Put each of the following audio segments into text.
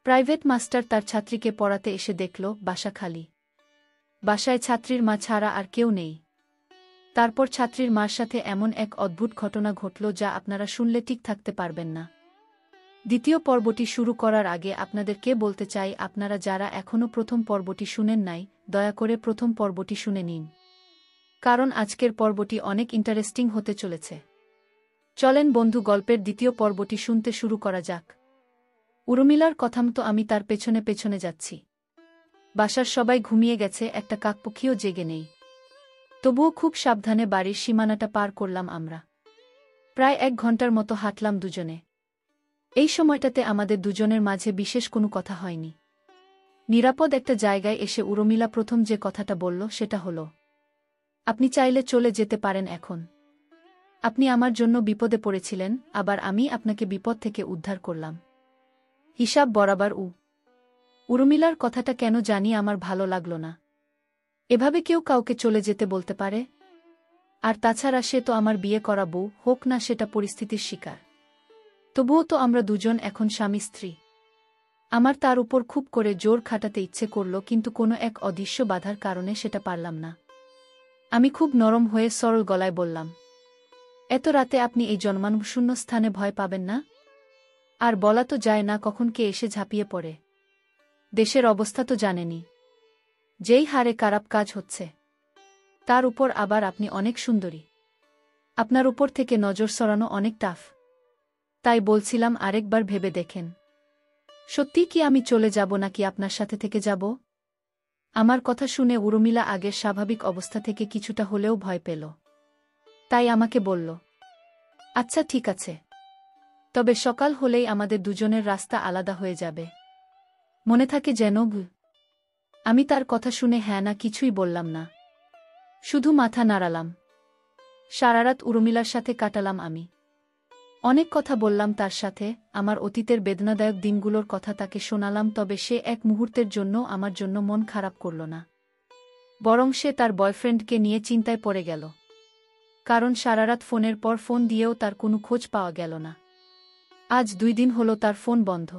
Private master তার ছাত্রীকে পড়াতে এসে দেখল বাসা খালি। বাসায় ছাত্রীর মা ছাড়া আর কেউ নেই। তারপর ছাত্রীর মার সাথে এমন এক অদ্ভুত ঘটনা ঘটল যা আপনারা শুনলে ঠিক থাকতে পারবেন না। দ্বিতীয় পর্বটি শুরু করার আগে আপনাদেরকে বলতে চাই, আপনারা যারা এখনও প্রথম পর্বটি শুনেন নাই, দয়া করে প্রথম পর্বটি শুনে নিন, কারণ আজকের পর্বটি অনেক ইন্টারেস্টিং হতে চলেছে। চলেন বন্ধু, গল্পের দ্বিতীয় পর্বটি শুনতে শুরু করা যাক। উর্মিলার কথামতো আমি তার পেছনে পেছনে যাচ্ছি। বাসার সবাই ঘুমিয়ে গেছে, একটা কাকপক্ষীও জেগে নেই। তবুও খুব সাবধানে বাড়ির সীমানাটা পার করলাম আমরা। প্রায় 1 ঘন্টার মতো হাঁটলাম দুজনে। এই সময়টাতে আমাদের দুজনের মাঝে বিশেষ কোনো কথা হয়নি। নিরাপদ একটা জায়গায় এসে উর্মিলা প্রথম যে কথাটা বলল সেটা হলো, আপনি চাইলে চলে যেতে পারেন এখন। আপনি আমার জন্য বিপদে পড়েছিলেন, আবার আমি আপনাকে বিপদ থেকে উদ্ধার করলাম। হিসাব বরাবর। উর্মিলার কথাটা কেন জানি আমার ভালো লাগল না। এভাবে কেউ কাউকে চলে যেতে বলতে পারে? আর তাছাড়া সে তো আমার বিয়ে করা বউ, হোক না সেটা পরিস্থিতির শিকার। তবুও তো আমরা দুজন এখন স্বামী স্ত্রী। আমার তার উপর খুব করে জোর খাটাতে ইচ্ছে করল, কিন্তু কোনো এক অদৃশ্য বাধার কারণে সেটা পারলাম না। আমি খুব নরম হয়ে সরল গলায় বললাম, এত রাতে আপনি এই জনমানবশূন্য স্থানে ভয় পাবেন না? আর বলা তো যায় না কখন কে এসে ঝাঁপিয়ে পড়ে। দেশের অবস্থা তো জানেনই, যেই হারে খারাপ কাজ হচ্ছে। তার উপর আবার আপনি অনেক সুন্দরী। আপনার উপর থেকে নজর সরানো অনেক টাফ। তাই বলছিলাম আরেকবার ভেবে দেখেন, সত্যি কি আমি চলে যাব নাকি আপনার সাথে থেকে যাব? আমার কথা শুনে উর্মিলা আগের স্বাভাবিক অবস্থা থেকে কিছুটা হলেও ভয় পেল। তাই আমাকে বলল, আচ্ছা ঠিক আছে, তবে সকাল হলেই আমাদের দুজনের রাস্তা আলাদা হয়ে যাবে, মনে থাকে যেন। আমি তার কথা শুনে হ্যাঁ না কিছুই বললাম না, শুধু মাথা নাড়ালাম। সারারাত উর্মিলার সাথে কাটালাম আমি। অনেক কথা বললাম তার সাথে, আমার অতীতের বেদনাদায়ক দিনগুলোর কথা তাকে শোনালাম, তবে সে এক মুহূর্তের জন্য আমার জন্য মন খারাপ করল না। বরং সে তার বয়ফ্রেন্ডকে নিয়ে চিন্তায় পড়ে গেল। কারণ সারারাত ফোনের পর ফোন দিয়েও তার কোনো খোঁজ পাওয়া গেল না। আজ 2 দিন হলো তার ফোন বন্ধ।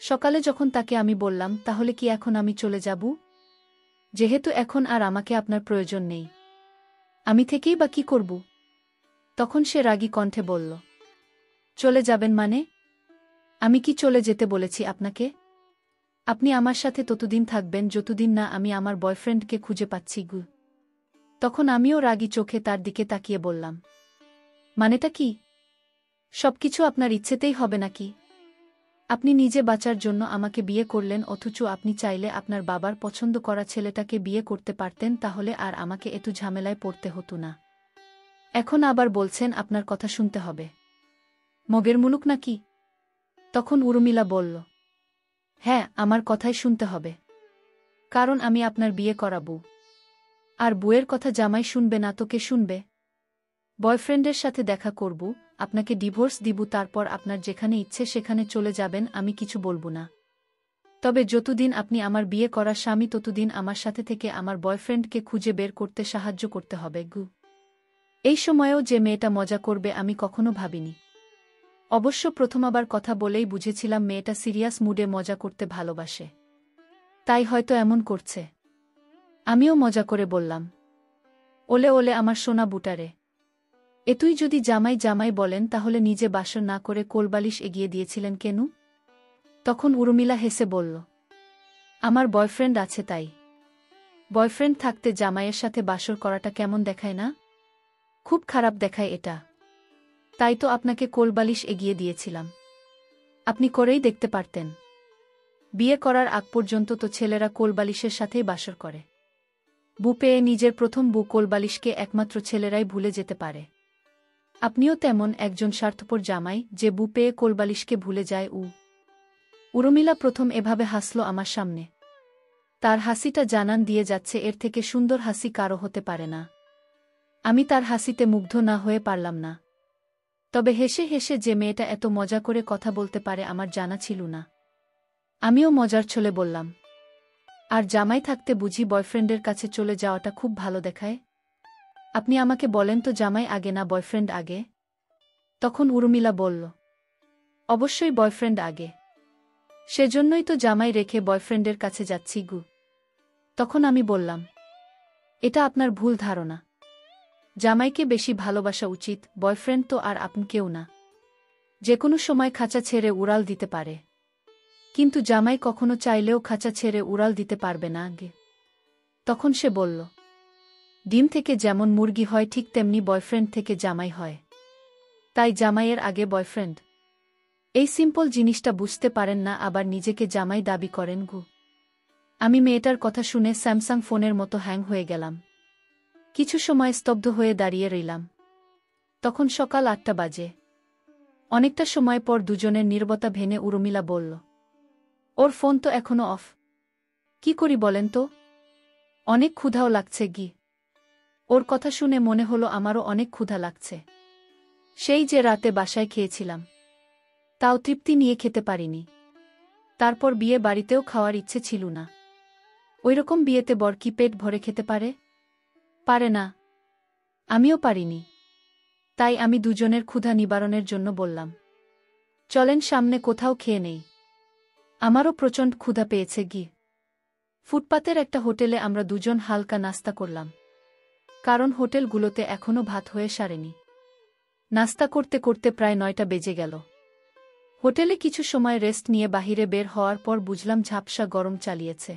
সকালে যখন তাকে আমি বললাম, তাহলে কি এখন আমি চলে যাব? যেহেতু এখন আর আমাকে আপনার প্রয়োজন নেই, আমি থেকেই বা কি করব? তখন সে রাগী কণ্ঠে বলল, চলে যাবেন মানে? আমি কি চলে যেতে বলেছি আপনাকে? আপনি আমার সাথে ততদিন থাকবেন যতদিন না আমি আমার বয়ফ্রেন্ডকে খুঁজে পাচ্ছি। তখন আমিও রাগী চোখে তার দিকে তাকিয়ে বললাম, মানেটা কি? সবকিছু আপনার ইচ্ছেতেই হবে নাকি? আপনি নিজে বাঁচার জন্য আমাকে বিয়ে করলেন, অথচ আপনি চাইলে আপনার বাবার পছন্দ করা ছেলেটাকে বিয়ে করতে পারতেন, তাহলে আর আমাকে এত ঝামেলায় পড়তে হতো না। এখন আবার বলছেন আপনার কথা শুনতে হবে। মগের মুলুক নাকি? তখন উর্মিলা বলল, হ্যাঁ, আমার কথাই শুনতে হবে, কারণ আমি আপনার বিয়ে করা বউ। আর বউয়ের কথা জামাই শুনবে না তো কে শুনবে? বয়ফ্রেন্ডের সাথে দেখা করব, আপনাকে ডিভোর্স দিব, তারপর আপনার যেখানে ইচ্ছে সেখানে চলে যাবেন, আমি কিছু বলবো না। তবে যতদিন আপনি আমার বিয়ে করা স্বামী ততদিন আমার সাথে থেকে আমার বয়ফ্রেন্ডকে খুঁজে বের করতে সাহায্য করতে হবে। এই সময়েও যে মেয়েটা মজা করবে আমি কখনো ভাবিনি। অবশ্য প্রথমবার কথা বলেই বুঝেছিলাম মেয়েটা সিরিয়াস মুডে মজা করতে ভালোবাসে, তাই হয়তো এমন করছে। আমিও মজা করে বললাম, ওলে ওলে আমার সোনা বুটারে, এতুই যদি জামাই জামাই বলেন তাহলে নিজে বাসর না করে কোলবালিশ এগিয়ে দিয়েছিলেন কেন? তখন উর্মিলা হেসে বলল, আমার বয়ফ্রেন্ড আছে তাই। বয়ফ্রেন্ড থাকতে জামাইয়ের সাথে বাসর করাটা কেমন দেখায় না? খুব খারাপ দেখায় এটা। তাই তো আপনাকে কোলবালিশ এগিয়ে দিয়েছিলাম, আপনি করেই দেখতে পারতেন। বিয়ে করার আগ পর্যন্ত তো ছেলেরা কোলবালিশের সাথেই বাসর করে। বউ পেয়ে নিজের প্রথম বউ কোলবালিশকে একমাত্র ছেলেরাই ভুলে যেতে পারে। আপনিও তেমন একজন স্বার্থপর জামাই যে বউ পেয়ে কোলবালিশকে ভুলে যায়। উর্মিলা প্রথম এভাবে হাসল আমার সামনে। তার হাসিটা জানান দিয়ে যাচ্ছে এর থেকে সুন্দর হাসি কারো হতে পারে না। আমি তার হাসিতে মুগ্ধ না হয়ে পারলাম না। তবে হেসে হেসে যে মেয়েটা এত মজা করে কথা বলতে পারে আমার জানা ছিল না। আমিও মজার ছলে বললাম, আর জামাই থাকতে বুঝি বয়ফ্রেন্ডের কাছে চলে যাওয়াটা খুব ভালো দেখায়? আপনি আমাকে বলেন তো, জামাই আগে না বয়ফ্রেন্ড আগে? তখন উর্মিলা বলল, অবশ্যই বয়ফ্রেন্ড আগে। সেজন্যই তো জামাই রেখে বয়ফ্রেন্ডের কাছে যাচ্ছি গু। তখন আমি বললাম, এটা আপনার ভুল ধারণা। জামাইকে বেশি ভালোবাসা উচিত, বয়ফ্রেন্ড তো আর আপনি কেউ না। যে কোনো সময় খাঁচা ছেড়ে উড়াল দিতে পারে, কিন্তু জামাই কখনো চাইলেও খাঁচা ছেড়ে উড়াল দিতে পারবে না গে। তখন সে বলল, ডিম থেকে যেমন মুরগি হয় ঠিক তেমনি বয়ফ্রেন্ড থেকে জামাই হয়, তাই জামাইয়ের আগে বয়ফ্রেন্ড। এই সিম্পল জিনিসটা বুঝতে পারেন না, আবার নিজেকে জামাই দাবি করেন গু। আমি মেয়েটার কথা শুনে স্যামসাং ফোনের মতো হ্যাং হয়ে গেলাম। কিছু সময় স্তব্ধ হয়ে দাঁড়িয়ে রইলাম। তখন সকাল 8টা বাজে। অনেকটা সময় পর দুজনের নীরবতা ভেঙে উর্মিলা বলল, ওর ফোন তো এখনো অফ। কি করি বলেন তো? অনেক ক্ষুধাও লাগছে গি। ওর কথা শুনে মনে হলো আমারও অনেক ক্ষুধা লাগছে। সেই যে রাতে বাসায় খেয়েছিলাম, তাও তৃপ্তি নিয়ে খেতে পারিনি। তারপর বিয়ে বাড়িতেও খাওয়ার ইচ্ছে ছিল না। ওইরকম বিয়েতে বর কি পেট ভরে খেতে পারে? পারে না। আমিও পারিনি। তাই আমি দুজনের ক্ষুধা নিবারণের জন্য বললাম, চলেন সামনে কোথাও খেয়ে নেই। আমারও প্রচণ্ড ক্ষুধা পেয়েছে গি। ফুটপাতের একটা হোটেলে আমরা দুজন হালকা নাস্তা করলাম, কারণ হোটেলগুলোতে এখনও ভাত হয়ে সারেনি। নাস্তা করতে করতে প্রায় 9টা বেজে গেল। হোটেলে কিছু সময় রেস্ট নিয়ে বাহিরে বের হওয়ার পর বুঝলাম ঝাপসা গরম চালিয়েছে।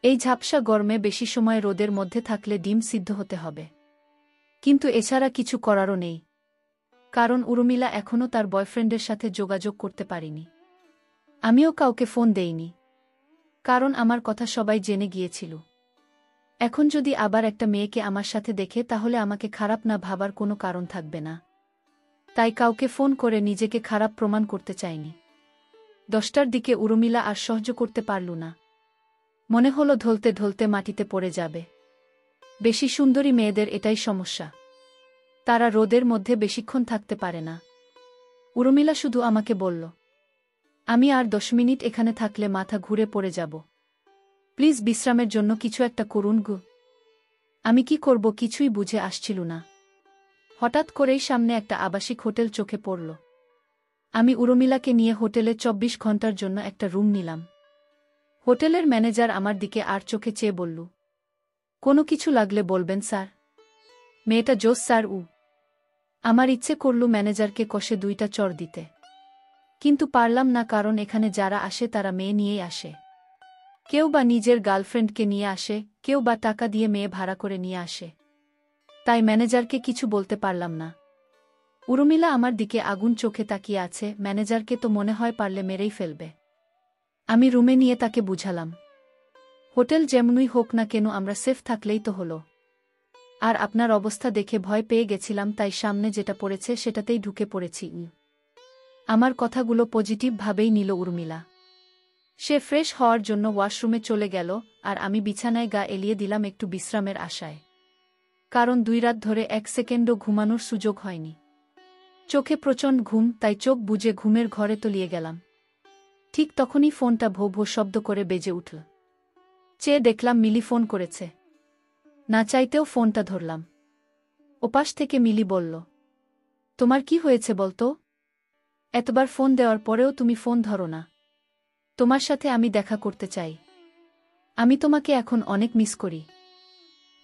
এই ঝাপসা গরমে বেশি সময় রোদের মধ্যে থাকলে ডিম সিদ্ধ হতে হবে। কিন্তু এছাড়া কিছু করারও নেই, কারণ উর্মিলা এখনও তার বয়ফ্রেন্ডের সাথে যোগাযোগ করতে পারিনি। আমিও কাউকে ফোন দেইনি, কারণ আমার কথা সবাই জেনে গিয়েছিল। এখন যদি আবার একটা মেয়েকে আমার সাথে দেখে তাহলে আমাকে খারাপ না ভাবার কোনো কারণ থাকবে না। তাই কাউকে ফোন করে নিজেকে খারাপ প্রমাণ করতে চাইনি। 10টার দিকে উর্মিলা আর সহ্য করতে পারল না। মনে হলো ঢলতে ঢলতে মাটিতে পড়ে যাবে। বেশি সুন্দরী মেয়েদের এটাই সমস্যা, তারা রোদের মধ্যে বেশিক্ষণ থাকতে পারে না। উর্মিলা শুধু আমাকে বলল, আমি আর 10 মিনিট এখানে থাকলে মাথা ঘুরে পড়ে যাব। প্লিজ বিশ্রামের জন্য কিছু একটা করুন গো। আমি কি করব কিছুই বুঝে আসছিল না। হঠাৎ করেই সামনে একটা আবাসিক হোটেল চোখে পড়ল। আমি উর্মিলাকে নিয়ে হোটেলে 24 ঘন্টার জন্য একটা রুম নিলাম। হোটেলের ম্যানেজার আমার দিকে আর চোখে চেয়ে বলল, কোনো কিছু লাগলে বলবেন স্যার। মেয়েটা জোস স্যার। আমার ইচ্ছে করল ম্যানেজারকে কষে 2টা চড় দিতে, কিন্তু পারলাম না, কারণ এখানে যারা আসে তারা মেয়ে নিয়েই আসে। কেউ বা নিজের গার্লফ্রেন্ডকে নিয়ে আসে, কেউ বা টাকা দিয়ে মেয়ে ভাড়া করে নিয়ে আসে। তাই ম্যানেজারকে কিছু বলতে পারলাম না। উর্মিলা আমার দিকে আগুন চোখে তাকিয়ে আছে, ম্যানেজারকে তো মনে হয় পারলে মেরেই ফেলবে। আমি রুমে নিয়ে তাকে বুঝালাম, হোটেল যেমনই হোক না কেন আমরা সেফ থাকলেই তো হলো। আর আপনার অবস্থা দেখে ভয় পেয়ে গেছিলাম, তাই সামনে যেটা পড়েছে সেটাতেই ঢুকে পড়েছি। আমার কথাগুলো পজিটিভ ভাবেই নিল উর্মিলা। সে ফ্রেশ হওয়ার জন্য ওয়াশরুমে চলে গেল, আর আমি বিছানায় গা এলিয়ে দিলাম একটু বিশ্রামের আশায়। কারণ 2 রাত ধরে 1 সেকেন্ডও ঘুমানোর সুযোগ হয়নি। চোখে প্রচণ্ড ঘুম, তাই চোখ বুজে ঘুমের ঘরে তলিয়ে গেলাম। ঠিক তখনই ফোনটা ভো ভো শব্দ করে বেজে উঠল। চেয়ে দেখলাম মিলি ফোন করেছে। না চাইতেও ফোনটা ধরলাম। ওপাশ থেকে মিলি বলল, তোমার কি হয়েছে বলতো? এতবার ফোন দেওয়ার পরেও তুমি ফোন ধরো না। তোমার সাথে আমি দেখা করতে চাই। আমি তোমাকে এখন অনেক মিস করি।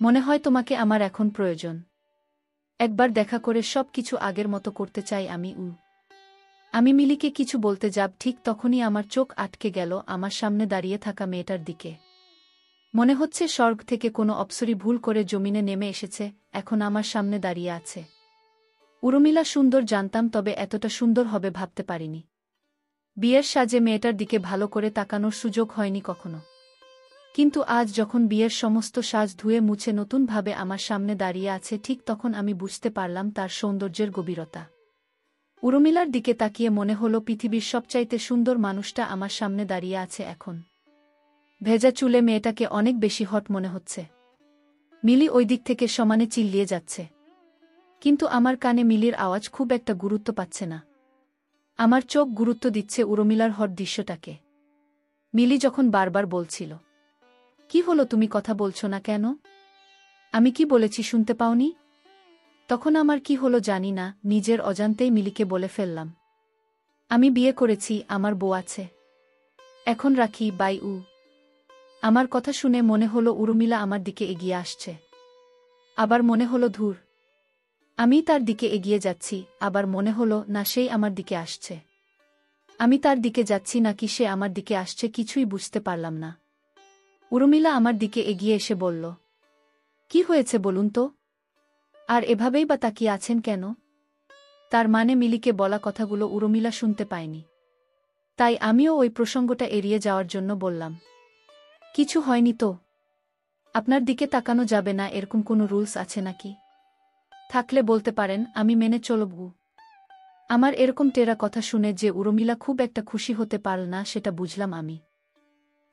মনে হয় তোমাকে আমার এখন প্রয়োজন। একবার দেখা করে সব কিছু আগের মতো করতে চাই আমি। আমি মিলিকে কিছু বলতে যাব, ঠিক তখনই আমার চোখ আটকে গেল আমার সামনে দাঁড়িয়ে থাকা মেয়েটার দিকে। মনে হচ্ছে স্বর্গ থেকে কোনো অপ্সরী ভুল করে জমিনে নেমে এসেছে, এখন আমার সামনে দাঁড়িয়ে আছে। উর্মিলা সুন্দর জানতাম, তবে এতটা সুন্দর হবে ভাবতে পারিনি। বিয়ের সাজে মেয়েটার দিকে ভালো করে তাকানোর সুযোগ হয়নি কখনো। কিন্তু আজ যখন বিয়ের সমস্ত সাজ ধুয়ে মুছে নতুনভাবে আমার সামনে দাঁড়িয়ে আছে, ঠিক তখন আমি বুঝতে পারলাম তার সৌন্দর্যের গভীরতা। উর্মিলার দিকে তাকিয়ে মনে হলো পৃথিবীর সবচাইতে সুন্দর মানুষটা আমার সামনে দাঁড়িয়ে আছে এখন। ভেজা চুলে মেয়েটাকে অনেক বেশি হট মনে হচ্ছে। মিলি ওই দিক থেকে সমানে চিল্লিয়ে যাচ্ছে, কিন্তু আমার কানে মিলির আওয়াজ খুব একটা গুরুত্ব পাচ্ছে না। আমার চোখ গুরুত্ব দিচ্ছে উর্মিলার হট দৃশ্যটাকে। মিলি যখন বারবার বলছিল, কি হলো তুমি কথা বলছো না কেন? আমি কি বলেছি শুনতে পাওনি? তখন আমার কি হলো জানি না, নিজের অজান্তেই মিলিকে বলে ফেললাম, আমি বিয়ে করেছি, আমার বউ আছে। এখন রাখি, বাই। আমার কথা শুনে মনে হলো উর্মিলা আমার দিকে এগিয়ে আসছে। আবার মনে হলো ধুর, আমি তার দিকে এগিয়ে যাচ্ছি। আবার মনে হলো না, সেই আমার দিকে আসছে। আমি তার দিকে যাচ্ছি নাকি সে আমার দিকে আসছে কিছুই বুঝতে পারলাম না। উর্মিলা আমার দিকে এগিয়ে এসে বলল, কি হয়েছে বলুন তো? আর এভাবেই বা তাকিয়ে আছেন কেন? তার মানে মিলিকে বলা কথাগুলো উর্মিলা শুনতে পায়নি। তাই আমিও ওই প্রসঙ্গটা এড়িয়ে যাওয়ার জন্য বললাম, কিছু হয়নি তো। আপনার দিকে তাকানো যাবে না এরকম কোনো রুলস আছে নাকি? থাকলে বলতে পারেন, আমি মেনে চলব। আমার এরকম টেরা কথা শুনে যে উর্মিলা খুব একটা খুশি হতে পারল না সেটা বুঝলাম আমি।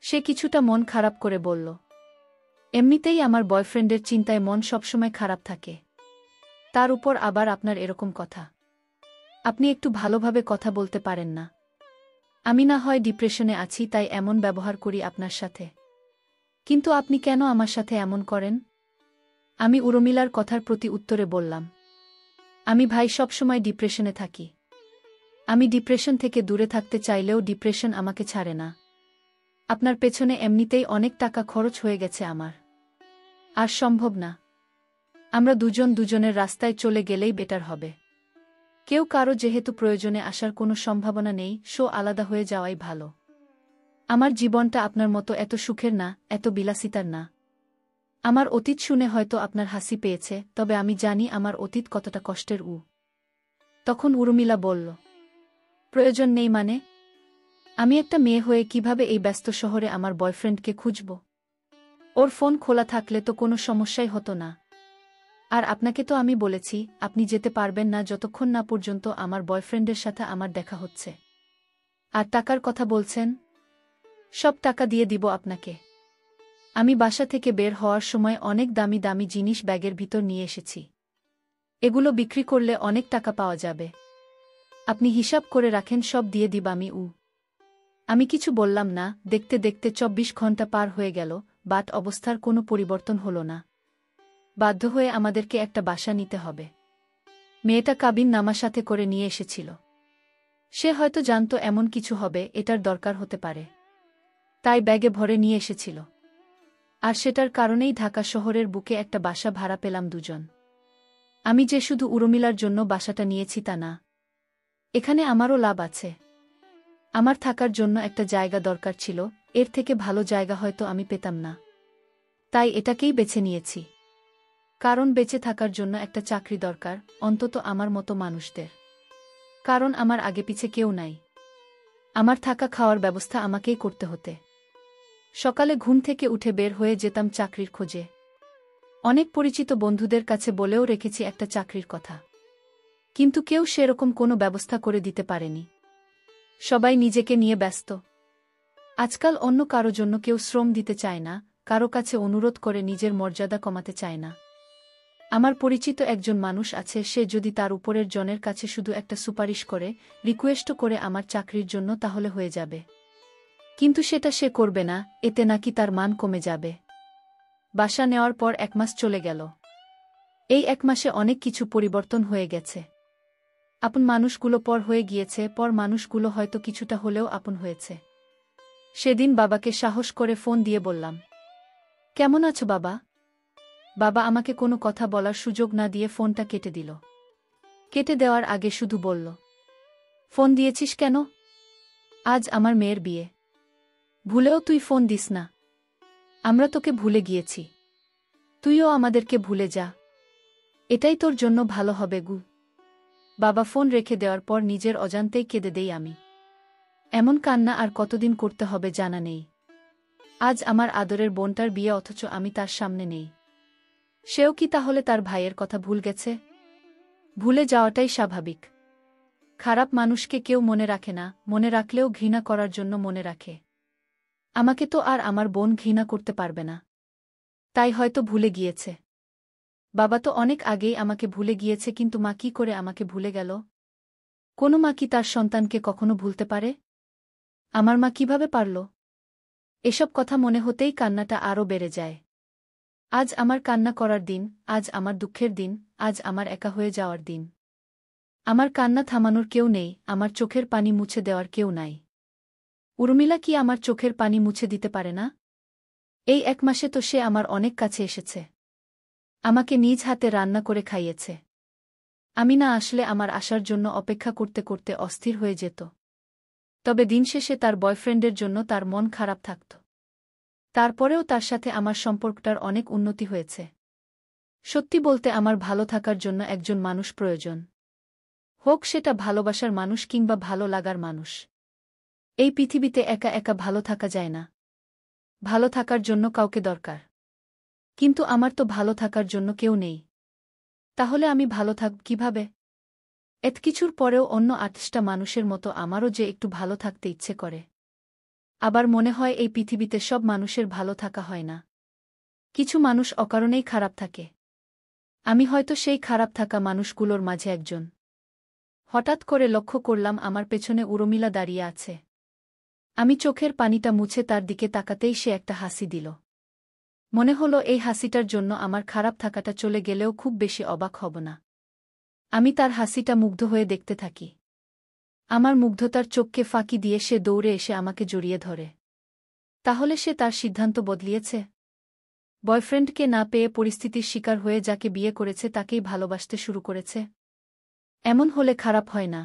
সে কিছুটা মন খারাপ করে বলল, এমনিতেই আমার বয়ফ্রেন্ডের চিন্তায় মন সবসময় খারাপ থাকে, তার উপর আবার আপনার এরকম কথা। আপনি একটু ভালোভাবে কথা বলতে পারেন না? আমি না হয় ডিপ্রেশনে আছি তাই এমন ব্যবহার করি আপনার সাথে, কিন্তু আপনি কেন আমার সাথে এমন করেন? আমি উর্মিলার কথার প্রতি উত্তরে বললাম, আমি ভাই সবসময় ডিপ্রেশনে থাকি। আমি ডিপ্রেশন থেকে দূরে থাকতে চাইলেও ডিপ্রেশন আমাকে ছাড়ে না। আপনার পেছনে এমনিতেই অনেক টাকা খরচ হয়ে গেছে আমার। আর সম্ভব না। আমরা দুজন দুজনের রাস্তায় চলে গেলেই বেটার হবে। কেউ কারো যেহেতু প্রয়োজনে আসার কোনো সম্ভাবনা নেই, আলাদা হয়ে যাওয়াই ভালো। আমার জীবনটা আপনার মতো এত সুখের না, এত বিলাসিতার না। আমার অতীত শুনে হয়তো আপনার হাসি পেয়েছে, তবে আমি জানি আমার অতীত কতটা কষ্টের। তখন উর্মিলা বলল, প্রয়োজন নেই মানে? আমি একটা মেয়ে হয়ে কিভাবে এই ব্যস্ত শহরে আমার বয়ফ্রেন্ডকে খুঁজব? ওর ফোন খোলা থাকলে তো কোনো সমস্যাই হতো না। আর আপনাকে তো আমি বলেছি, আপনি যেতে পারবেন না যতক্ষণ না পর্যন্ত আমার বয়ফ্রেন্ডের সাথে আমার দেখা হচ্ছে। আর টাকার কথা বলছেন? সব টাকা দিয়ে দিব আপনাকে। আমি বাসা থেকে বের হওয়ার সময় অনেক দামি দামি জিনিস ব্যাগের ভিতর নিয়ে এসেছি। এগুলো বিক্রি করলে অনেক টাকা পাওয়া যাবে। আপনি হিসাব করে রাখেন, সব দিয়ে দিব আমি। আমি কিছু বললাম না। দেখতে দেখতে ২৪ ঘন্টা পার হয়ে গেল, বাট অবস্থার কোনো পরিবর্তন হলো না। বাধ্য হয়ে আমাদেরকে একটা বাসা নিতে হবে। মেয়েটা কাবিন নামা সাথে করে নিয়ে এসেছিল। সে হয়তো জানত এমন কিছু হবে, এটার দরকার হতে পারে, তাই ব্যাগে ভরে নিয়ে এসেছিল। আর সেটার কারণেই ঢাকা শহরের বুকে একটা বাসা ভাড়া পেলাম দুজন। আমি যে শুধু উর্মিলার জন্য বাসাটা নিয়েছি তা না, এখানে আমারও লাভ আছে। আমার থাকার জন্য একটা জায়গা দরকার ছিল, এর থেকে ভালো জায়গা হয়তো আমি পেতাম না। তাই এটাকেই বেছে নিয়েছি। কারণ বেঁচে থাকার জন্য একটা চাকরি দরকার, অন্তত আমার মতো মানুষদের। কারণ আমার আগে পিছে কেউ নাই। আমার থাকা খাওয়ার ব্যবস্থা আমাকেই করতে হতে। সকালে ঘুম থেকে উঠে বের হয়ে যেতাম চাকরির খোঁজে। অনেক পরিচিত বন্ধুদের কাছে বলেও রেখেছি একটা চাকরির কথা, কিন্তু কেউ সেরকম কোনো ব্যবস্থা করে দিতে পারেনি। সবাই নিজেকে নিয়ে ব্যস্ত। আজকাল অন্য কারো জন্য কেউ শ্রম দিতে চায় না, কারো কাছে অনুরোধ করে নিজের মর্যাদা কমাতে চায় না। আমার পরিচিত একজন মানুষ আছে, সে যদি তার উপরের জনের কাছে শুধু একটা সুপারিশ করে, রিকোয়েস্ট করে আমার চাকরির জন্য, তাহলে হয়ে যাবে। কিন্তু সেটা সে করবে না, এতে নাকি তার মান কমে যাবে। বাসা নেওয়ার পর ১ মাস চলে গেল। এই ১ মাসে অনেক কিছু পরিবর্তন হয়ে গেছে। আপন মানুষগুলো পর হয়ে গিয়েছে, পর মানুষগুলো হয়তো কিছুটা হলেও আপন হয়েছে। সেদিন বাবাকে সাহস করে ফোন দিয়ে বললাম, কেমন আছো বাবা? বাবা আমাকে কোনো কথা বলার সুযোগ না দিয়ে ফোনটা কেটে দিল। কেটে দেওয়ার আগে শুধু বলল, ফোন দিয়েছিস কেন? আজ আমার মেয়ের বিয়ে, ভুলেও তুই ফোন দিস না। আমরা তোকে ভুলে গিয়েছি, তুইও আমাদেরকে ভুলে যা, এটাই তোর জন্য ভালো হবে। বাবা ফোন রেখে দেওয়ার পর নিজের অজান্তেই কেঁদে দেই আমি। এমন কান্না আর কতদিন করতে হবে জানা নেই। আজ আমার আদরের বোনটার বিয়ে, অথচ আমি তার সামনে নেই। সেও কি তাহলে তার ভাইয়ের কথা ভুল গেছে? ভুলে যাওয়াটাই স্বাভাবিক। খারাপ মানুষকে কেউ মনে রাখে না, মনে রাখলেও ঘৃণা করার জন্য মনে রাখে। আমাকে তো আর আমার বোন ঘৃণা করতে পারবে না, তাই হয়তো ভুলে গিয়েছে। বাবা তো অনেক আগেই আমাকে ভুলে গিয়েছে, কিন্তু মা কি করে আমাকে ভুলে গেল? কোনো মা কি তার সন্তানকে কখনো ভুলতে পারে? আমার মা কিভাবে পারল? এসব কথা মনে হতেই কান্নাটা আরও বেড়ে যায়। আজ আমার কান্না করার দিন, আজ আমার দুঃখের দিন, আজ আমার একা হয়ে যাওয়ার দিন। আমার কান্না থামানোর কেউ নেই, আমার চোখের পানি মুছে দেওয়ার কেউ নাই। উর্মিলা কি আমার চোখের পানি মুছে দিতে পারে না? এই 1 মাসে তো সে আমার অনেক কাছে এসেছে। আমাকে নিজ হাতে রান্না করে খাইয়েছে। আমি না আসলে আমার আসার জন্য অপেক্ষা করতে করতে অস্থির হয়ে যেত। তবে দিন শেষে তার বয়ফ্রেন্ডের জন্য তার মন খারাপ থাকত। তারপরেও তার সাথে আমার সম্পর্কটার অনেক উন্নতি হয়েছে। সত্যি বলতে আমার ভালো থাকার জন্য একজন মানুষ প্রয়োজন। হোক সেটা ভালোবাসার মানুষ কিংবা ভালো লাগার মানুষ। এই পৃথিবীতে একা একা ভালো থাকা যায় না। ভালো থাকার জন্য কাউকে দরকার। কিন্তু আমার তো ভালো থাকার জন্য কেউ নেই। তাহলে আমি ভালো থাকব কিভাবে? এত কিছুর পরেও অন্য 28টা মানুষের মতো আমারও যে একটু ভালো থাকতে ইচ্ছে করে। আবার মনে হয় এই পৃথিবীতে সব মানুষের ভালো থাকা হয় না। কিছু মানুষ অকারণেই খারাপ থাকে। আমি হয়তো সেই খারাপ থাকা মানুষগুলোর মাঝে একজন। হঠাৎ করে লক্ষ্য করলাম আমার পেছনে উর্মিলা দাঁড়িয়ে আছে। আমি চোখের পানিটা মুছে তার দিকে তাকাতেই সে একটা হাসি দিল। মনে হলো এই হাসিটার জন্য আমার খারাপ থাকাটা চলে গেলেও খুব বেশি অবাক হব না। আমি তার হাসিটা মুগ্ধ হয়ে দেখতে থাকি। আমার মুগ্ধতার চোখকে ফাঁকি দিয়ে সে দৌড়ে এসে আমাকে জড়িয়ে ধরে। তাহলে সে তার সিদ্ধান্ত বদলিয়েছে? বয়ফ্রেন্ডকে না পেয়ে পরিস্থিতির শিকার হয়ে যাকে বিয়ে করেছে তাকেই ভালোবাসতে শুরু করেছে? এমন হলে খারাপ হয় না।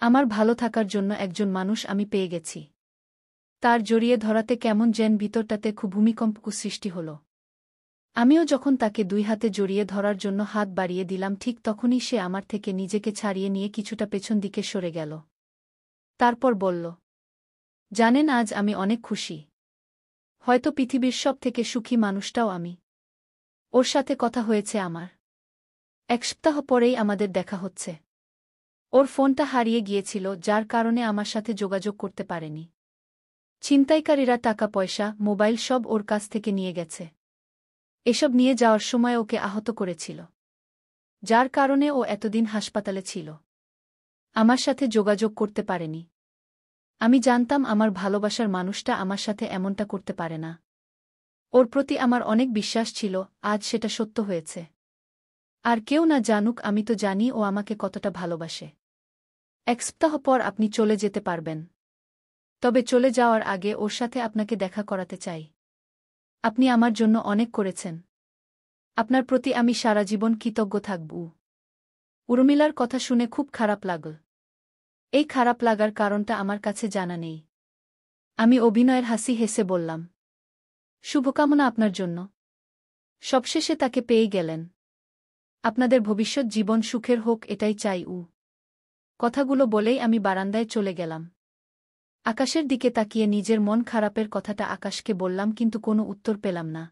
আমার ভালো থাকার জন্য একজন মানুষ আমি পেয়ে গেছি। তার জড়িয়ে ধরাতে কেমন যেন ভিতরটাতে খুব ভূমিকম্প সৃষ্টি হল। আমিও যখন তাকে 2 হাতে জড়িয়ে ধরার জন্য হাত বাড়িয়ে দিলাম ঠিক তখনই সে আমার থেকে নিজেকে ছাড়িয়ে নিয়ে কিছুটা পেছন দিকে সরে গেল। তারপর বলল, জানেন আজ আমি অনেক খুশি। হয়তো পৃথিবীর সবথেকে সুখী মানুষটাও আমি। ওর সাথে কথা হয়েছে আমার। 1 সপ্তাহ পরেই আমাদের দেখা হচ্ছে। ওর ফোনটা হারিয়ে গিয়েছিল যার কারণে আমার সাথে যোগাযোগ করতে পারেনি। ছিনতাইকারীরা টাকা পয়সা, মোবাইল সব ওর কাছ থেকে নিয়ে গেছে। এসব নিয়ে যাওয়ার সময় ওকে আহত করেছিল। যার কারণে ও এতদিন হাসপাতালে ছিল। আমার সাথে যোগাযোগ করতে পারেনি। আমি জানতাম আমার ভালোবাসার মানুষটা আমার সাথে এমনটা করতে পারে না। ওর প্রতি আমার অনেক বিশ্বাস ছিল, আজ সেটা সত্য হয়েছে। আর কেউ না জানুক আমি তো জানি ও আমাকে কতটা ভালোবাসে। 1 সপ্তাহ পর আপনি চলে যেতে পারবেন। তবে চলে যাওয়ার আগে ওর সাথে আপনাকে দেখা করাতে চাই। আপনি আমার জন্য অনেক করেছেন। আপনার প্রতি আমি সারা জীবন কৃতজ্ঞ থাকব। উর্মিলার কথা শুনে খুব খারাপ লাগল। এই খারাপ লাগার কারণটা আমার কাছে জানা নেই। আমি অভিনয়ের হাসি হেসে বললাম, শুভকামনা আপনার জন্য। সবশেষে তাকে পেয়ে গেলেন। আপনাদের ভবিষ্যৎ জীবন সুখের হোক এটাই চাই। কথাগুলো বলেই আমি বারান্দায় চলে গেলাম। আকাশের দিকে তাকিয়ে নিজের মন খারাপের কথাটা আকাশকে বললাম কিন্তু কোনো উত্তর পেলাম না।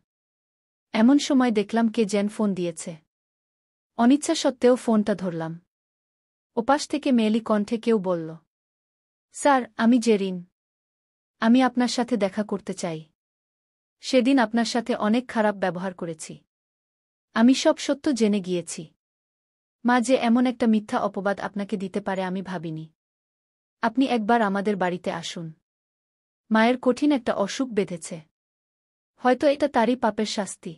এমন সময় দেখলাম কে যেন ফোন দিয়েছে। অনিচ্ছা সত্ত্বেও ফোনটা ধরলাম। ওপাশ থেকে মেয়েলি কণ্ঠে কেউ বলল, স্যার, আমি জেরিন। আমি আপনার সাথে দেখা করতে চাই। সেদিন আপনার সাথে অনেক খারাপ ব্যবহার করেছি। আমি সব সত্য জেনে গিয়েছি। মা যে এমন একটা মিথ্যা অপবাদ আপনাকে দিতে পারে আমি ভাবিনি। আপনি একবার আমাদের বাড়িতে আসুন। মায়ের কঠিন একটা অসুখ বেঁধেছে। হয়তো এটা তারই পাপের শাস্তি।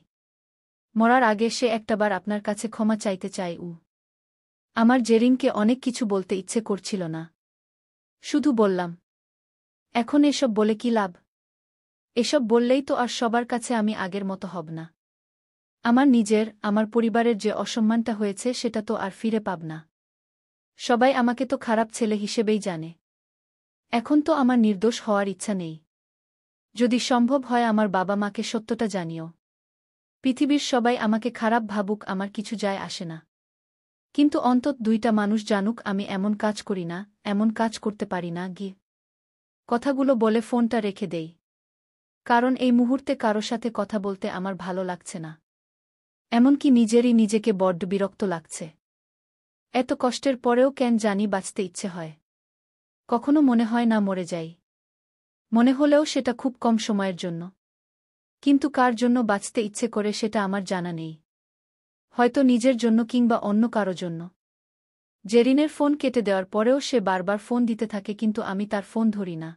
মরার আগে সে একটাবার আপনার কাছে ক্ষমা চাইতে চায়। আমার জেরিনকে অনেক কিছু বলতে ইচ্ছে করছিল না। শুধু বললাম, এখন এসব বলে কি লাভ? এসব বললেই তো আর সবার কাছে আমি আগের মতো হব না। আমার পরিবারের যে অসম্মানটা হয়েছে সেটা তো আর ফিরে পাব না। সবাই আমাকে তো খারাপ ছেলে হিসেবেই জানে। এখন তো আমার নির্দোষ হওয়ার ইচ্ছা নেই। যদি সম্ভব হয় আমার বাবা মাকে সত্যটা জানিও। পৃথিবীর সবাই আমাকে খারাপ ভাবুক, আমার কিছু যায় আসে না। কিন্তু অন্তত 2টা মানুষ জানুক আমি এমন কাজ করি না, এমন কাজ করতে পারি না। কথাগুলো বলে ফোনটা রেখে দেই। কারণ এই মুহূর্তে কারো সাথে কথা বলতে আমার ভালো লাগছে না। এমনকি নিজেরই নিজেকে বড্ড বিরক্ত লাগছে। এত কষ্টের পরেও কেন জানি বাঁচতে ইচ্ছে হয়। কখনো মনে হয় না মরে যাই। মনে হলেও সেটা খুব কম সময়ের জন্য। কিন্তু কার জন্য বাঁচতে ইচ্ছে করে সেটা আমার জানা নেই। হয়তো নিজের জন্য কিংবা অন্য কারো জন্য। জেরিনের ফোন কেটে দেওয়ার পরেও সে বারবার ফোন দিতে থাকে কিন্তু আমি তার ফোন ধরি না।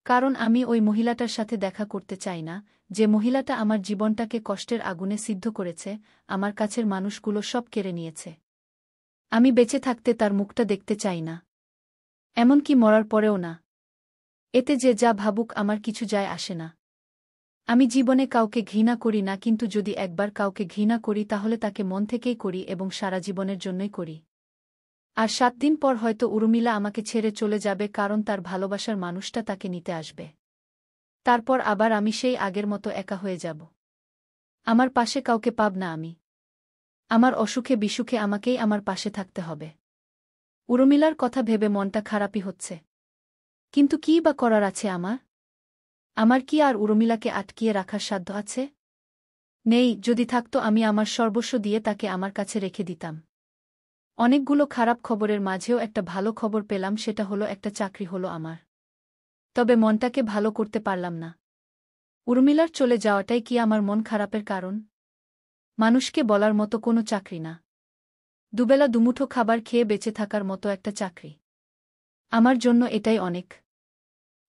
কারণ আমি ওই মহিলাটার সাথে দেখা করতে চাই না, যে মহিলাটা আমার জীবনটাকে কষ্টের আগুনে সিদ্ধ করেছে, আমার কাছের মানুষগুলো সব কেড়ে নিয়েছে। আমি বেঁচে থাকতে তার মুখটা দেখতে চাই না। এমনকি মরার পরেও না। এতে যে যা ভাবুক আমার কিছু যায় আসে না। আমি জীবনে কাউকে ঘৃণা করি না, কিন্তু যদি একবার কাউকে ঘৃণা করি তাহলে তাকে মন থেকেই করি এবং সারা জীবনের জন্যই করি। আর ৭ দিন পর হয়তো উর্মিলা আমাকে ছেড়ে চলে যাবে, কারণ তার ভালোবাসার মানুষটা তাকে নিতে আসবে। তারপর আবার আমি সেই আগের মতো একা হয়ে যাব। আমার পাশে কাউকে পাব না আমি। আমার অসুখে বিসুখে আমাকেই আমার পাশে থাকতে হবে। উর্মিলার কথা ভেবে মনটা খারাপই হচ্ছে। কিন্তু কী বা করার আছে আমার? আমার কি আর উর্মিলাকে আটকিয়ে রাখার সাধ্য আছে? নেই। যদি থাকতো আমি আমার সর্বস্ব দিয়ে তাকে আমার কাছে রেখে দিতাম। অনেকগুলো খারাপ খবরের মাঝেও একটা ভালো খবর পেলাম, সেটা হলো একটা চাকরি হলো আমার। তবে মনটাকে ভালো করতে পারলাম না। উর্মিলার চলে যাওয়াটাই কি আমার মন খারাপের কারণ? মানুষকে বলার মতো কোনো চাকরি না। দুবেলা দুমুঠো খাবার খেয়ে বেঁচে থাকার মতো একটা চাকরি। আমার জন্য এটাই অনেক।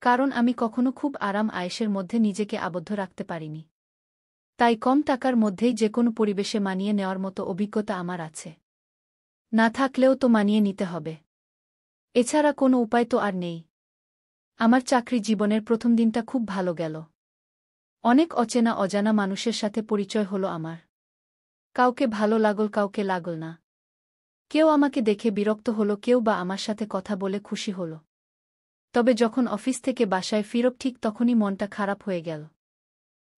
কারণ আমি কখনো খুব আরাম আয়েশের মধ্যে নিজেকে আবদ্ধ রাখতে পারিনি। তাই কম টাকার মধ্যেই যে কোনো পরিবেশে মানিয়ে নেওয়ার মতো অভিজ্ঞতা আমার আছে। না থাকলেও তো মানিয়ে নিতে হবে। এছাড়া কোনো উপায় তো আর নেই। আমার চাকরি জীবনের প্রথম দিনটা খুব ভালো গেল। অনেক অচেনা অজানা মানুষের সাথে পরিচয় হলো আমার। কাউকে ভালো লাগল, কাউকে লাগল না। কেউ আমাকে দেখে বিরক্ত হলো, কেউ বা আমার সাথে কথা বলে খুশি হল। তবে যখন অফিস থেকে বাসায় ফিরব ঠিক তখনই মনটা খারাপ হয়ে গেল।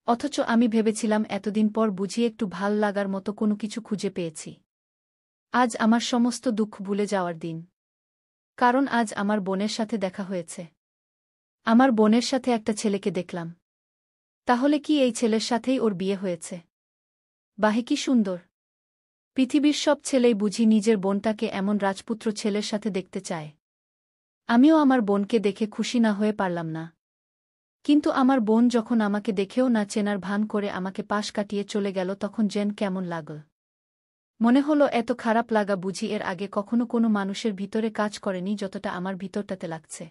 অথচ আমি ভেবেছিলাম এতদিন পর বুঝি একটু ভাল লাগার মতো কোনো কিছু খুঁজে পেয়েছি। আজ আমার সমস্ত দুঃখ ভুলে যাওয়ার দিন। কারণ আজ আমার বোনের সাথে দেখা হয়েছে। আমার বোনের সাথে একটা ছেলেকে দেখলাম। তাহলে কি এই ছেলের সাথেই ওর বিয়ে হয়েছে? বাহে কি সুন্দর! পৃথিবীর সব ছেলেই বুঝি নিজের বোনটাকে এমন রাজপুত্র ছেলের সাথে দেখতে চায়। আমিও আমার বোনকে দেখে খুশি না হয়ে পারলাম না। কিন্তু আমার বোন যখন আমাকে দেখেও না চেনার ভান করে আমাকে পাশ কাটিয়ে চলে গেল, তখন যেন কেমন লাগল। মনে হলো এত খারাপ লাগা বুঝি এর আগে কখনো কোনো মানুষের ভিতরে কাজ করেনি যতটা আমার ভিতরটাতে লাগছে।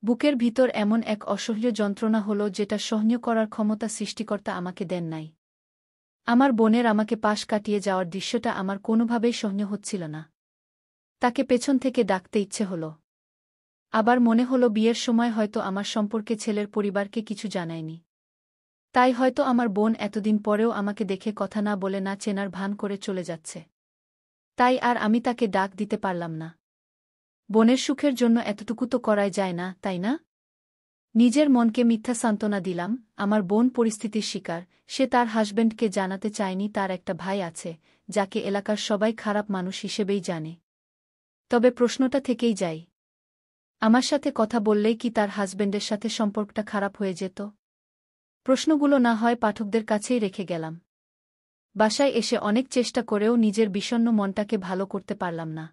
বুকের ভিতর এমন এক অসহ্য যন্ত্রণা হলো যেটা সহ্য করার ক্ষমতা সৃষ্টিকর্তা আমাকে দেন নাই। আমার বোনের আমাকে পাশ কাটিয়ে যাওয়ার দৃশ্যটা আমার কোনোভাবেই সহ্য হচ্ছিল না। তাকে পেছন থেকে ডাকতে ইচ্ছে হলো। আবার মনে হলো বিয়ের সময় হয়তো আমার সম্পর্কে ছেলের পরিবারকে কিছু জানায়নি। তাই হয়তো আমার বোন এতদিন পরেও আমাকে দেখে কথা না বলে না চেনার ভান করে চলে যাচ্ছে। তাই আর আমি তাকে ডাক দিতে পারলাম না। বোনের সুখের জন্য এতটুকু তো করাই যায় না, তাই না? নিজের মনকে মিথ্যা সান্ত্বনা দিলাম। আমার বোন পরিস্থিতির শিকার। সে তার হাজব্যান্ডকে জানাতে চায়নি তার একটা ভাই আছে, যাকে এলাকার সবাই খারাপ মানুষ হিসেবেই জানে। তবে প্রশ্নটা থেকেই যায়, আমার সাথে কথা বললেই কি তার হাজব্যান্ডের সাথে সম্পর্কটা খারাপ হয়ে যেত? প্রশ্নগুলো না হয় পাঠকদের কাছেই রেখে গেলাম। বাসায় এসে অনেক চেষ্টা করেও নিজের বিষণ্ণ মনটাকে ভালো করতে পারলাম না।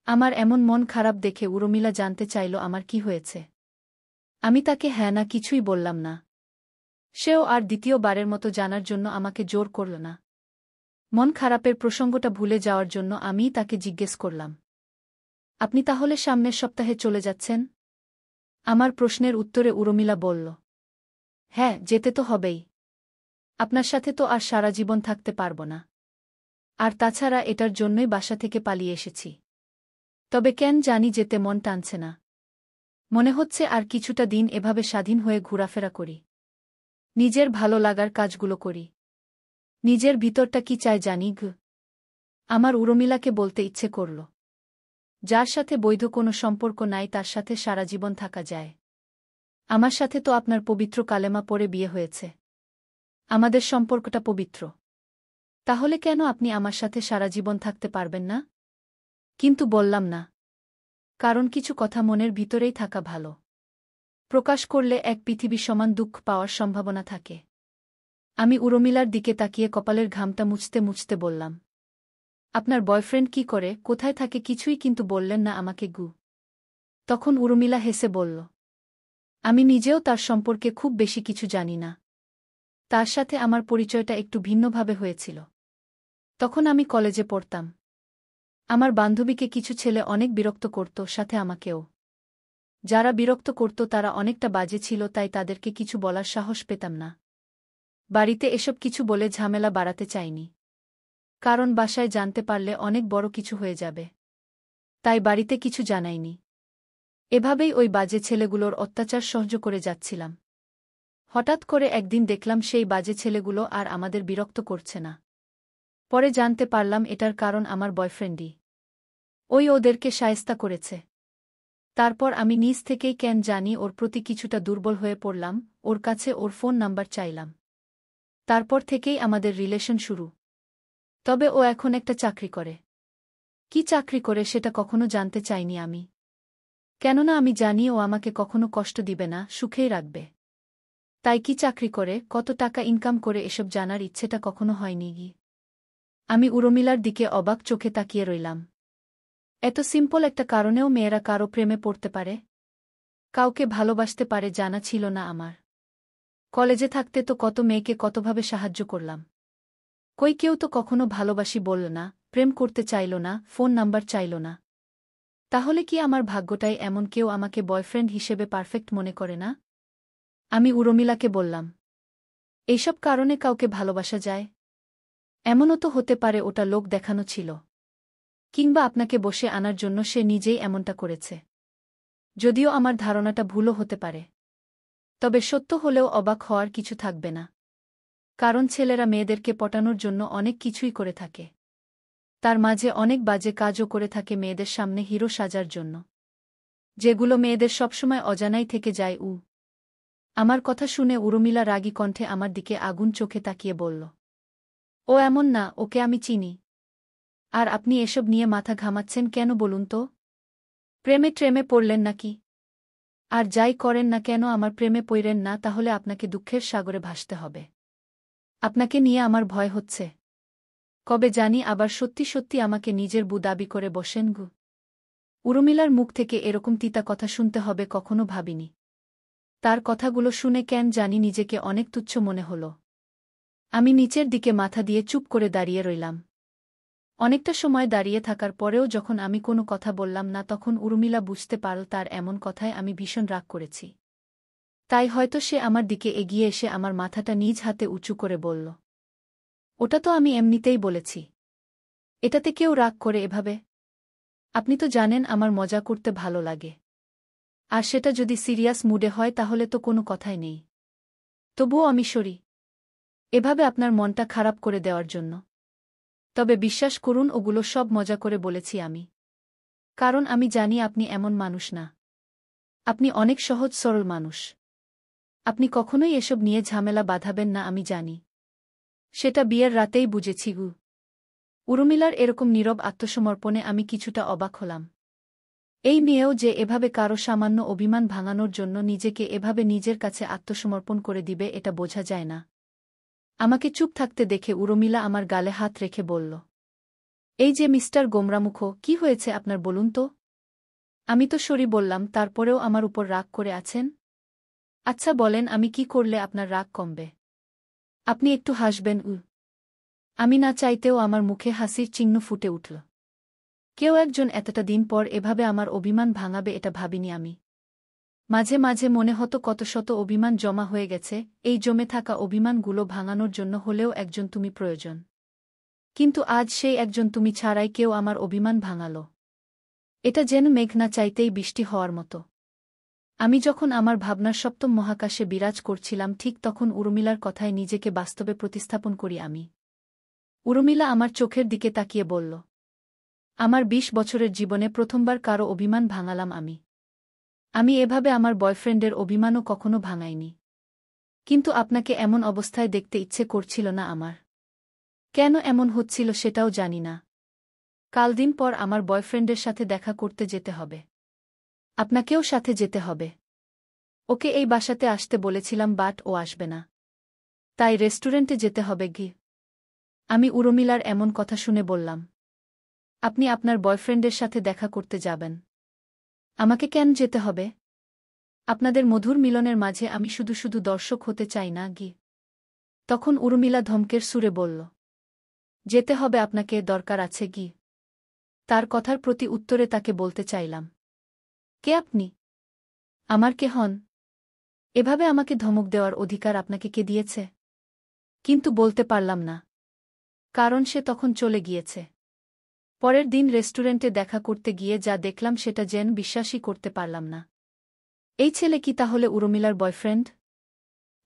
আমার এমন মন খারাপ দেখে উর্মিলা জানতে চাইল আমার কি হয়েছে। আমি তাকে হ্যাঁ না কিছুই বললাম না। সেও আর দ্বিতীয়বারের মতো জানার জন্য আমাকে জোর করল না। মন খারাপের প্রসঙ্গটা ভুলে যাওয়ার জন্য আমিই তাকে জিজ্ঞেস করলাম, আপনি তাহলে সামনের সপ্তাহে চলে যাচ্ছেন? আমার প্রশ্নের উত্তরে উর্মিলা বলল, হ্যাঁ, যেতে তো হবেই। আপনার সাথে তো আর সারা জীবন থাকতে পারব না। আর তাছাড়া এটার জন্যই বাসা থেকে পালিয়ে এসেছি। তবে কেন জানি যেতে মন টানছে না। মনে হচ্ছে আর কিছুটা দিন এভাবে স্বাধীন হয়ে ঘোরাফেরা করি। নিজের ভালো লাগার কাজগুলো করি। নিজের ভিতরটা কি চায় জানি গো। আমার উর্মিলাকে বলতে ইচ্ছে করল, যার সাথে বৈধ কোনো সম্পর্ক নাই তার সাথে সারা জীবন থাকা যায়। আমার সাথে তো আপনার পবিত্র কালেমা পড়ে বিয়ে হয়েছে। আমাদের সম্পর্কটা পবিত্র। তাহলে কেন আপনি আমার সাথে সারা জীবন থাকতে পারবেন না? কিন্তু বললাম না। কারণ কিছু কথা মনের ভিতরেই থাকা ভালো। প্রকাশ করলে এক পৃথিবী সমান দুঃখ পাওয়ার সম্ভাবনা থাকে। আমি উর্মিলার দিকে তাকিয়ে কপালের ঘামটা মুছতে মুছতে বললাম, আপনার বয়ফ্রেন্ড কি করে, কোথায় থাকে কিছুই কিন্তু বললেন না আমাকে গু। তখন উর্মিলা হেসে বলল, আমি নিজেও তার সম্পর্কে খুব বেশি কিছু জানি না। তার সাথে আমার পরিচয়টা একটু ভিন্নভাবে হয়েছিল। তখন আমি কলেজে পড়তাম। আমার বান্ধবীকে কিছু ছেলে অনেক বিরক্ত করত, সাথে আমাকেও। যারা বিরক্ত করত তারা অনেকটা বাজে ছিল, তাই তাদেরকে কিছু বলার সাহস পেতাম না। বাড়িতে এসব কিছু বলে ঝামেলা বাড়াতে চাইনি। কারণ বাসায় জানতে পারলে অনেক বড় কিছু হয়ে যাবে। তাই বাড়িতে কিছু জানাইনি। এভাবেই ওই বাজে ছেলেগুলোর অত্যাচার সহ্য করে যাচ্ছিলাম। হঠাৎ করে একদিন দেখলাম সেই বাজে ছেলেগুলো আর আমাদের বিরক্ত করছে না। পরে জানতে পারলাম এটার কারণ আমার বয়ফ্রেন্ডই। ওদেরকে শায়েস্তা করেছে। তারপর আমি নিজ থেকেই কেন জানি ওর প্রতি কিছুটা দুর্বল হয়ে পড়লাম, ওর কাছে ওর ফোন নাম্বার চাইলাম। তারপর থেকেই আমাদের রিলেশন শুরু। তবে ও এখন একটা চাকরি করে। কি চাকরি করে সেটা কখনো জানতে চাইনি আমি। কেননা আমি জানি ও আমাকে কখনো কষ্ট দিবে না, সুখেই রাখবে। তাই কি চাকরি করে, কত টাকা ইনকাম করে এসব জানার ইচ্ছেটা কখনো হয়নি গি। আমি উর্মিলার দিকে অবাক চোখে তাকিয়ে রইলাম। এত সিম্পল একটা কারণেও মেয়েরা কারো প্রেমে পড়তে পারে, কাউকে ভালোবাসতে পারে জানা ছিল না আমার। কলেজে থাকতে তো কত মেয়েকে কতভাবে সাহায্য করলাম। কই কেউ তো কখনো ভালোবাসি বলল না, প্রেম করতে চাইল না, ফোন নাম্বার চাইল না। তাহলে কি আমার ভাগ্যটাই এমন, কেউ আমাকে বয়ফ্রেন্ড হিসেবে পারফেক্ট মনে করে না? আমি উর্মিলাকে বললাম, এইসব কারণে কাউকে ভালোবাসা যায়? এমনও তো হতে পারে ওটা লোক দেখানো ছিল। কিংবা আপনাকে বসে আনার জন্য সে নিজেই এমনটা করেছে। যদিও আমার ধারণাটা ভুলও হতে পারে। তবে সত্য হলেও অবাক হওয়ার কিছু থাকবে না। কারণ ছেলেরা মেয়েদেরকে পটানোর জন্য অনেক কিছুই করে থাকে। তার মাঝে অনেক বাজে কাজও করে থাকে মেয়েদের সামনে হিরো সাজার জন্য, যেগুলো মেয়েদের সবসময় অজানাই থেকে যায়। আমার কথা শুনে উর্মিলা রাগী কণ্ঠে আমার দিকে আগুন চোখে তাকিয়ে বলল, ও এমন না, ওকে আমি চিনি। আর আপনি এসব নিয়ে মাথা ঘামাচ্ছেন কেন বলুন তো? প্রেমে ট্রেমে পড়লেন নাকি? আর যাই করেন না কেন আমার প্রেমে পড়েন না, তাহলে আপনাকে দুঃখের সাগরে ভাসতে হবে। আপনাকে নিয়ে আমার ভয় হচ্ছে। কবে জানি আবার সত্যি সত্যি আমাকে নিজের বউ দাবি করে বসেন গু। উর্মিলার মুখ থেকে এরকম তিতা কথা শুনতে হবে কখনো ভাবিনি। তার কথাগুলো শুনে কেন জানি নিজেকে অনেক তুচ্ছ মনে হল। আমি নিচের দিকে মাথা দিয়ে চুপ করে দাঁড়িয়ে রইলাম। অনেকটা সময় দাঁড়িয়ে থাকার পরেও যখন আমি কোনো কথা বললাম না, তখন উর্মিলা বুঝতে পারল তার এমন কথায় আমি ভীষণ রাগ করেছি। তাই হয়তো সে আমার দিকে এগিয়ে এসে আমার মাথাটা নিজ হাতে উঁচু করে বলল, ওটা তো আমি এমনিতেই বলেছি। এটাতে কেউ রাগ করে এভাবে? আপনি তো জানেন আমার মজা করতে ভালো লাগে। আর সেটা যদি সিরিয়াস মুডে হয় তাহলে তো কোনো কথাই নেই। তবুও আমি সরি, এভাবে আপনার মনটা খারাপ করে দেওয়ার জন্য। তবে বিশ্বাস করুন, ওগুলো সব মজা করে বলেছি আমি। কারণ আমি জানি আপনি এমন মানুষ না। আপনি অনেক সহজ সরল মানুষ। আপনি কখনোই এসব নিয়ে ঝামেলা বাঁধাবেন না, আমি জানি। সেটা বিয়ের রাতেই বুঝেছি গু। উর্মিলার এরকম নীরব আত্মসমর্পণে আমি কিছুটা অবাক হলাম। এই মেয়েও যে এভাবে কারো সামান্য অভিমান ভাঙানোর জন্য নিজেকে এভাবে নিজের কাছে আত্মসমর্পণ করে দিবে, এটা বোঝা যায় না। আমাকে চুপ থাকতে দেখে উর্মিলা আমার গালে হাত রেখে বলল, এই যে মিস্টার গোমরামুখ, কি হয়েছে আপনার বলুন তো? আমি তো সরি বললাম, তারপরেও আমার উপর রাগ করে আছেন? আচ্ছা বলেন, আমি কি করলে আপনার রাগ কমবে? আপনি একটু হাসবেন। আমি না চাইতেও আমার মুখে হাসির চিহ্ন ফুটে উঠল। কেউ একজন এতটা দিন পর এভাবে আমার অভিমান ভাঙাবে এটা ভাবিনি আমি। মাঝে মাঝে মনে হতো কত শত অভিমান জমা হয়ে গেছে, এই জমে থাকা অভিমানগুলো ভাঙানোর জন্য হলেও একজন তুমি প্রয়োজন। কিন্তু আজ সেই একজন তুমি ছাড়াই কেউ আমার অভিমান ভাঙাল। এটা যেন মেঘ না চাইতেই বৃষ্টি হওয়ার মতো। আমি যখন আমার ভাবনার সপ্তম মহাকাশে বিরাজ করছিলাম, ঠিক তখন উর্মিলার কথায় নিজেকে বাস্তবে প্রতিস্থাপন করি আমি। উর্মিলা আমার চোখের দিকে তাকিয়ে বলল, আমার ২০ বছরের জীবনে প্রথমবার কারো অভিমান ভাঙালাম আমি। আমি এভাবে আমার বয়ফ্রেন্ডের অভিমানও কখনো ভাঙাইনি। কিন্তু আপনাকে এমন অবস্থায় দেখতে ইচ্ছে করছিল না আমার। কেন এমন হচ্ছিল সেটাও জানি না। কাল দিন পর আমার বয়ফ্রেন্ডের সাথে দেখা করতে যেতে হবে। আপনাকেও সাথে যেতে হবে। ওকে এই বাসাতে আসতে বলেছিলাম, বাট ও আসবে না। তাই রেস্টুরেন্টে যেতে হবে গি। আমি উর্মিলার এমন কথা শুনে বললাম, আপনি আপনার বয়ফ্রেন্ডের সাথে দেখা করতে যাবেন? আমাকে কেন যেতে হবে? আপনাদের মধুর মিলনের মাঝে আমি শুধু শুধু দর্শক হতে চাই না গি। তখন উর্মিলা ধমকের সুরে বলল, যেতে হবে আপনাকে, দরকার আছে গি। তার কথার প্রতি উত্তরে তাকে বলতে চাইলাম, কে আপনি? আমার কে হন? এভাবে আমাকে ধমক দেওয়ার অধিকার আপনাকে কে দিয়েছে? কিন্তু বলতে পারলাম না। কারণ সে তখন চলে গিয়েছে। পরের দিন রেস্টুরেন্টে দেখা করতে গিয়ে যা দেখলাম সেটা যেন বিশ্বাসই করতে পারলাম না। এই ছেলে কি তাহলে উর্মিলার বয়ফ্রেন্ড?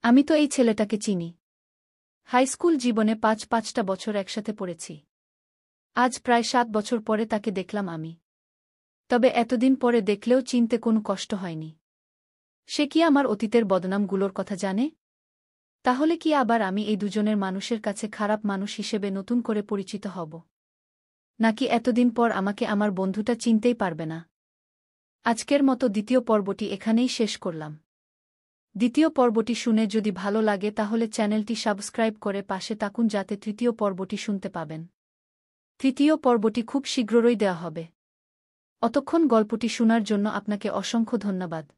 আমি তো এই ছেলেটাকে চিনি। হাইস্কুল জীবনে ৫টা বছর একসাথে পড়েছি। আজ প্রায় ৭ বছর পরে তাকে দেখলাম আমি। তবে এতদিন পরে দেখলেও চিনতে কোনো কষ্ট হয়নি। সে কি আমার অতীতের বদনামগুলোর কথা জানে? তাহলে কি আবার আমি এই দুজনের মানুষের কাছে খারাপ মানুষ হিসেবে নতুন করে পরিচিত হব? নাকি এতদিন পর আমাকে আমার বন্ধুটা চিনতেই পারবে না? আজকের মতো দ্বিতীয় পর্বটি এখানেই শেষ করলাম। দ্বিতীয় পর্বটি শুনে যদি ভালো লাগে তাহলে চ্যানেলটি সাবস্ক্রাইব করে পাশে থাকুন যাতে তৃতীয় পর্বটি শুনতে পাবেন। তৃতীয় পর্বটি খুব শীঘ্রই দেওয়া হবে। অতক্ষণ গল্পটি শোনার জন্য আপনাকে অসংখ্য ধন্যবাদ।